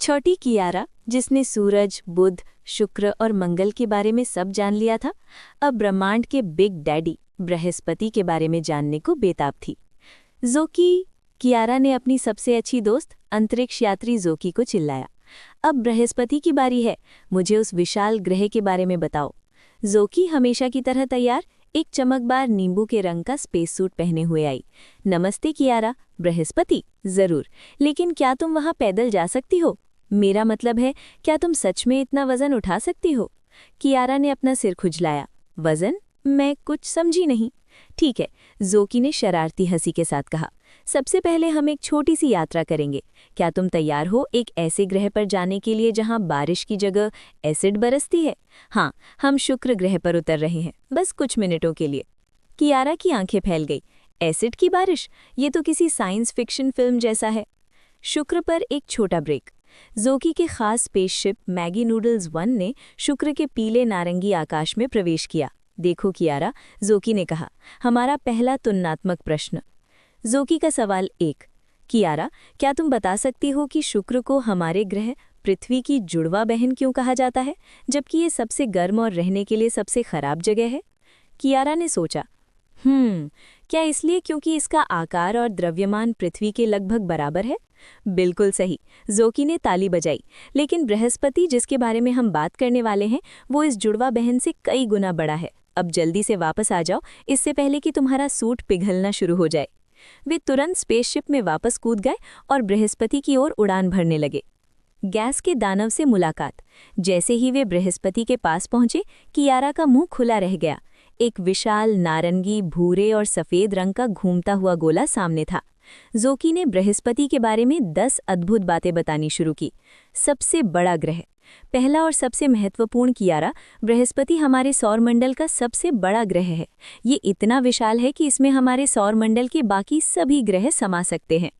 छोटी कियारा, जिसने सूरज, बुध, शुक्र और मंगल के बारे में सब जान लिया था, अब ब्रह्मांड के बिग डैडी बृहस्पति के बारे में जानने को बेताब थी। जोकी, कियारा ने अपनी सबसे अच्छी दोस्त अंतरिक्ष यात्री जोकी को चिल्लाया, अब बृहस्पति की बारी है, मुझे उस विशाल ग्रह के बारे में बताओ। जोकी हमेशा की तरह तैयार एक चमकदार नींबू के रंग का स्पेस सूट पहने हुए आई। नमस्ते कियारा, बृहस्पति जरूर, लेकिन क्या तुम वहां पैदल जा सकती हो? मेरा मतलब है, क्या तुम सच में इतना वजन उठा सकती हो? कियारा ने अपना सिर खुजलाया। वजन? मैं कुछ समझी नहीं। ठीक है, जोकी ने शरारती हंसी के साथ कहा, सबसे पहले हम एक छोटी सी यात्रा करेंगे। क्या तुम तैयार हो एक ऐसे ग्रह पर जाने के लिए जहां बारिश की जगह एसिड बरसती है? हाँ, हम शुक्र ग्रह पर उतर रहे हैं, बस कुछ मिनटों के लिए। कियारा की आंखें फैल गई। एसिड की बारिश? ये तो किसी साइंस फिक्शन फिल्म जैसा है। शुक्र पर एक छोटा ब्रेक। जोकी के खास स्पेसशिप मैगी नूडल्स 1 ने शुक्र के पीले नारंगी आकाश में प्रवेश किया। देखो कियारा, जोकी ने कहा, हमारा पहला तुलनात्मक प्रश्न। जोकी का सवाल 1। कियारा, क्या तुम बता सकती हो कि शुक्र को हमारे ग्रह पृथ्वी की जुड़वा बहन क्यों कहा जाता है, जबकि ये सबसे गर्म और रहने के लिए सबसे खराब जगह है? कियारा ने सोचा, क्या इसलिए क्योंकि इसका आकार और द्रव्यमान पृथ्वी के लगभग बराबर है? बिल्कुल सही, जोकी ने ताली बजाई। लेकिन बृहस्पति, जिसके बारे में हम बात करने वाले हैं, वो इस जुड़वा बहन से कई गुना बड़ा है। अब जल्दी से वापस आ जाओ, इससे पहले कि तुम्हारा सूट पिघलना शुरू हो जाए। वे तुरंत स्पेसशिप में वापस कूद गए और बृहस्पति की ओर उड़ान भरने लगे। गैस के दानव से मुलाकात। जैसे ही वे बृहस्पति के पास पहुंचे, कियारा का मुंह खुला रह गया। एक विशाल नारंगी, भूरे और सफेद रंग का घूमता हुआ गोला सामने था। जोकी ने बृहस्पति के बारे में 10 अद्भुत बातें बतानी शुरू की। सबसे बड़ा ग्रह। पहला और सबसे महत्वपूर्ण कियारा, बृहस्पति हमारे सौरमंडल का सबसे बड़ा ग्रह है। ये इतना विशाल है कि इसमें हमारे सौरमंडल के बाकी सभी ग्रह समा सकते हैं।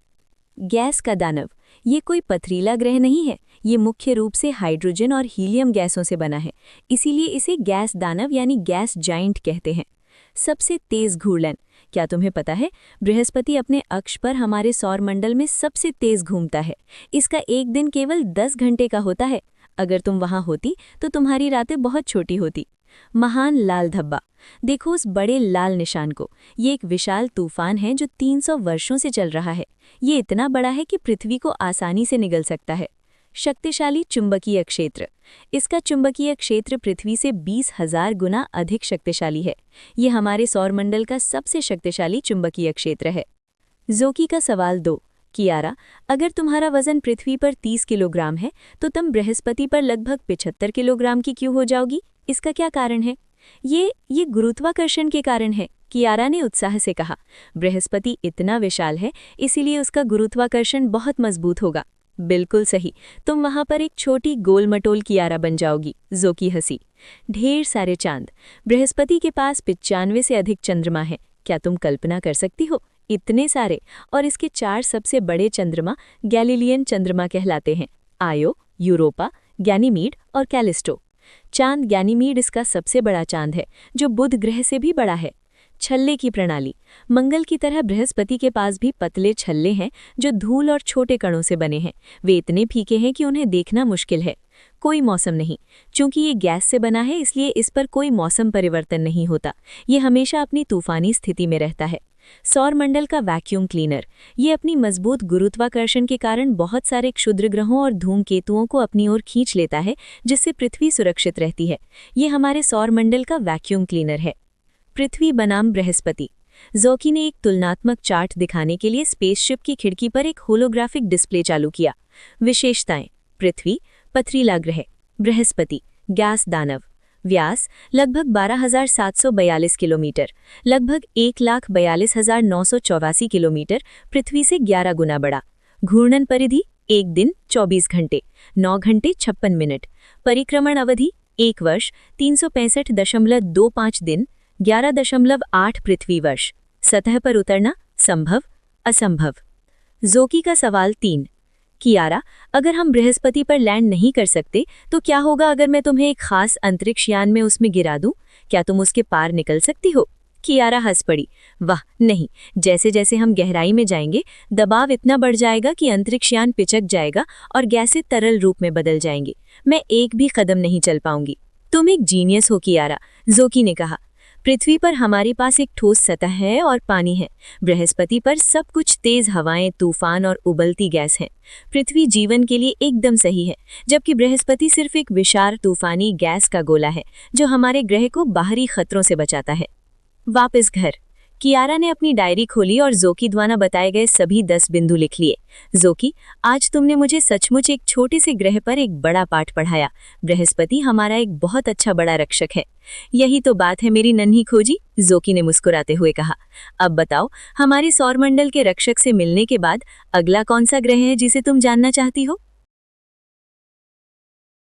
गैस का दानव। ये कोई पथरीला ग्रह नहीं है, ये मुख्य रूप से हाइड्रोजन और हीलियम गैसों से बना है, इसीलिए इसे गैस दानव यानी गैस जाइंट कहते हैं। सबसे तेज घूर्णन। क्या तुम्हें पता है, बृहस्पति अपने अक्ष पर हमारे सौरमंडल में सबसे तेज घूमता है। इसका एक दिन केवल 10 घंटे का होता है। अगर तुम वहां होती तो तुम्हारी रातें बहुत छोटी होती। महान लाल धब्बा। देखो उस बड़े लाल निशान को, ये एक विशाल तूफान है जो 300 वर्षों से चल रहा है। ये इतना बड़ा है कि पृथ्वी को आसानी से निगल सकता है। शक्तिशाली चुंबकीय क्षेत्र। इसका चुंबकीय क्षेत्र पृथ्वी से 20,000 गुना अधिक शक्तिशाली है। ये हमारे सौरमंडल का सबसे शक्तिशाली चुंबकीय क्षेत्र है। जोकी का सवाल 2। कियारा, अगर तुम्हारा वजन पृथ्वी पर 30 किलोग्राम है, तो तुम बृहस्पति पर लगभग 75 किलोग्राम की क्यों हो जाओगी? इसका क्या कारण है? ये गुरुत्वाकर्षण के कारण है, कियारा ने उत्साह से कहा। बृहस्पति इतना विशाल है, इसीलिए उसका गुरुत्वाकर्षण बहुत मजबूत होगा। बिल्कुल सही, तुम वहां पर एक छोटी गोलमटोल कियारा बन जाओगी। जोकी हंसी। ढेर सारे चांद। बृहस्पति के पास 95 से अधिक चंद्रमा हैं। क्या तुम कल्पना कर सकती हो? इतने सारे, और इसके 4 सबसे बड़े चंद्रमा गैलीलियन चंद्रमा कहलाते हैं। आयो, यूरोपा, गैनीमीड और कैलिस्टो। चांद गैनीमीड इसका सबसे बड़ा चांद है, जो बुध ग्रह से भी बड़ा है। छल्ले की प्रणाली। मंगल की तरह बृहस्पति के पास भी पतले छल्ले हैं जो धूल और छोटे कणों से बने हैं। वे इतने फीके हैं कि उन्हें देखना मुश्किल है। कोई मौसम नहीं। चूंकि ये गैस से बना है, इसलिए इस पर कोई मौसम परिवर्तन नहीं होता। ये हमेशा अपनी तूफानी स्थिति में रहता है। सौरमंडल का वैक्यूम क्लीनर। ये अपनी मजबूत गुरुत्वाकर्षण के कारण बहुत सारे क्षुद्र ग्रहों और धूमकेतुओं को अपनी ओर खींच लेता है, जिससे पृथ्वी सुरक्षित रहती है। ये हमारे सौरमंडल का वैक्यूम क्लीनर है। पृथ्वी बनाम बृहस्पति। जोकी ने एक तुलनात्मक चार्ट दिखाने के लिए स्पेसशिप की खिड़की पर एक होलोग्राफिक डिस्प्ले चालू किया। विशेषताएं। पृथ्वी पथरीला ग्रह, बृहस्पति गैस दानव। व्यास लगभग 12,742 किलोमीटर, लगभग 1,42,984 किलोमीटर, पृथ्वी से 11 गुना बड़ा। घूर्णन परिधि 1 दिन 24 घंटे, 9 घंटे 56 मिनट। परिक्रमण अवधि 1 वर्ष 365.25 दिन, 11.8 पृथ्वी वर्ष। सतह पर उतरना संभव, असंभव। जोकी का सवाल 3। कियारा, अगर हम बृहस्पति पर लैंड नहीं कर सकते तो क्या होगा अगर मैं तुम्हें एक खास अंतरिक्ष यान में उसमें गिरा दूं? क्या तुम उसके पार निकल सकती हो? कियारा हंस पड़ी। वाह नहीं, जैसे जैसे हम गहराई में जाएंगे दबाव इतना बढ़ जाएगा कि अंतरिक्षयान पिचक जाएगा और गैसें तरल रूप में बदल जाएंगी। मैं एक भी कदम नहीं चल पाऊंगी। तुम एक जीनियस हो कियारा, जोकी ने कहा। पृथ्वी पर हमारे पास एक ठोस सतह है और पानी है। बृहस्पति पर सब कुछ तेज हवाएं, तूफान और उबलती गैस है। पृथ्वी जीवन के लिए एकदम सही है, जबकि बृहस्पति सिर्फ एक विशाल तूफानी गैस का गोला है जो हमारे ग्रह को बाहरी खतरों से बचाता है। वापस घर। कियारा ने अपनी डायरी खोली और जोकी द्वारा बताए गए सभी 10 बिंदु लिख लिए। जोकी, आज तुमने मुझे सचमुच एक छोटे से ग्रह पर एक बड़ा पाठ पढ़ाया। बृहस्पति हमारा एक बहुत अच्छा बड़ा रक्षक है। यही तो बात है मेरी नन्ही खोजी, जोकी ने मुस्कुराते हुए कहा। अब बताओ, हमारे सौरमंडल के रक्षक से मिलने के बाद अगला कौन सा ग्रह है जिसे तुम जानना चाहती हो?